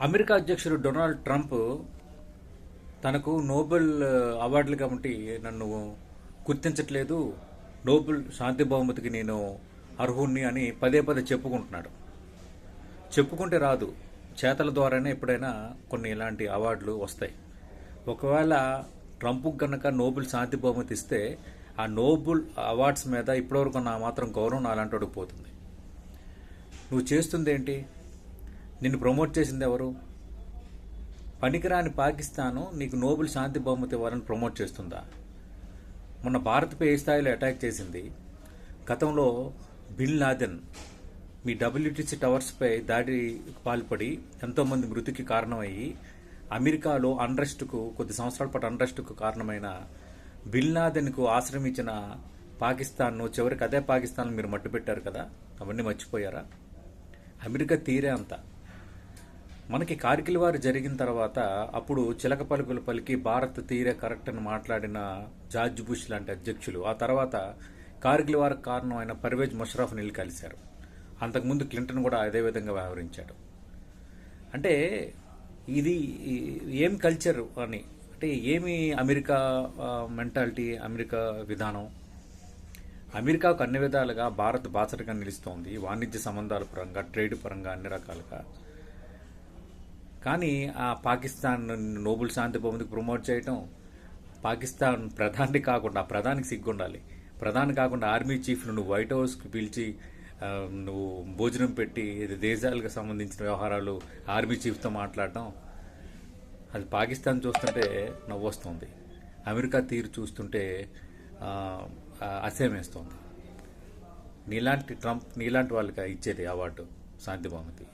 America అధ్యక్షుడు Donald Trump తనకు Nobel అవార్డులు కాబట్టి నన్ను గుర్తించట్లేదు, నోబెల్ శాంతి బహుమతికి నేను అర్హుణ్ణి అని పదే పదే చెప్పుకుంటున్నాడు. చెప్పుకుంటే రాదు, చేతల ద్వారానే ఎప్పుడైనా కొన్ని ఇలాంటి అవార్డులు వస్తాయి. ఒకవేళ ట్రంప్ గనక నోబెల్ శాంతి బహుమతి ఇస్తే ఆ నోబెల్ అవార్డ్స్ మీద ఇప్పటివరకు నా మాత్రం గౌరవం నాలాంటి పోతుంది. నువ్వు చేస్తుంది ఏంటి? నిన్ను ప్రమోట్ చేసింది ఎవరు? పనికిరాని పాకిస్తాను నీకు నోబెల్ శాంతి బహుమతి ఇవ్వాలని ప్రమోట్ చేస్తుందా? మొన్న భారత్పై ఏ స్థాయిలో అటాక్ చేసింది? గతంలో బిన్ లాదెన్ మీ డబ్ల్యూటీసీ టవర్స్పై దాడి పాల్పడి ఎంతోమంది మృతికి కారణమయ్యి అమెరికాలో అన్రెస్ట్కు కొద్ది సంవత్సరాల పాటు అన్రెస్ట్కు కారణమైన బిన్ లాదెన్కు ఆశ్రయం ఇచ్చిన పాకిస్తాన్ను చివరికి అదే పాకిస్తాన్ మీరు మట్టుపెట్టారు కదా. అవన్నీ మర్చిపోయారా? అమెరికా తీరే అంత. మనకి కార్గిల్ వారు జరిగిన తర్వాత అప్పుడు చిలక పలుకులు పలికి భారత్ తీరే కరెక్ట్ అని మాట్లాడిన జార్జ్ బుష్ లాంటి అధ్యక్షులు ఆ తర్వాత కార్గిల్ వారికి కారణమైన పర్వేజ్ ముషరఫ్ని వెళ్ళి కలిశారు. అంతకుముందు క్లింటన్ కూడా అదే విధంగా వ్యవహరించాడు. అంటే ఇది ఏం కల్చర్ అని, అంటే ఏమి అమెరికా మెంటాలిటీ, అమెరికా విధానం? అమెరికాకు అన్ని విధాలుగా భారత్ బాసటగా నిలుస్తోంది, వాణిజ్య సంబంధాల పరంగా, ట్రేడ్ పరంగా, అన్ని రకాలుగా. కానీ ఆ పాకిస్తాన్ నోబెల్ శాంతి బహుమతికి ప్రమోట్ చేయటం, పాకిస్తాన్ ప్రధాని కాకుండా, ప్రధానికి సిగ్గుండాలి, ప్రధాని కాకుండా ఆర్మీ చీఫ్ను నువ్వు వైట్ హౌస్కి పిలిచి నువ్వు భోజనం పెట్టి దేశాలకు సంబంధించిన వ్యవహారాలు ఆర్మీ చీఫ్తో మాట్లాడటం, అది పాకిస్తాన్ చూస్తుంటే నవ్వొస్తుంది, అమెరికా తీరు చూస్తుంటే అసహ్యమేస్తుంది. నీలాంటి ట్రంప్, నీలాంటి వాళ్ళకి ఇచ్చేది అవార్డు శాంతి బహుమతి.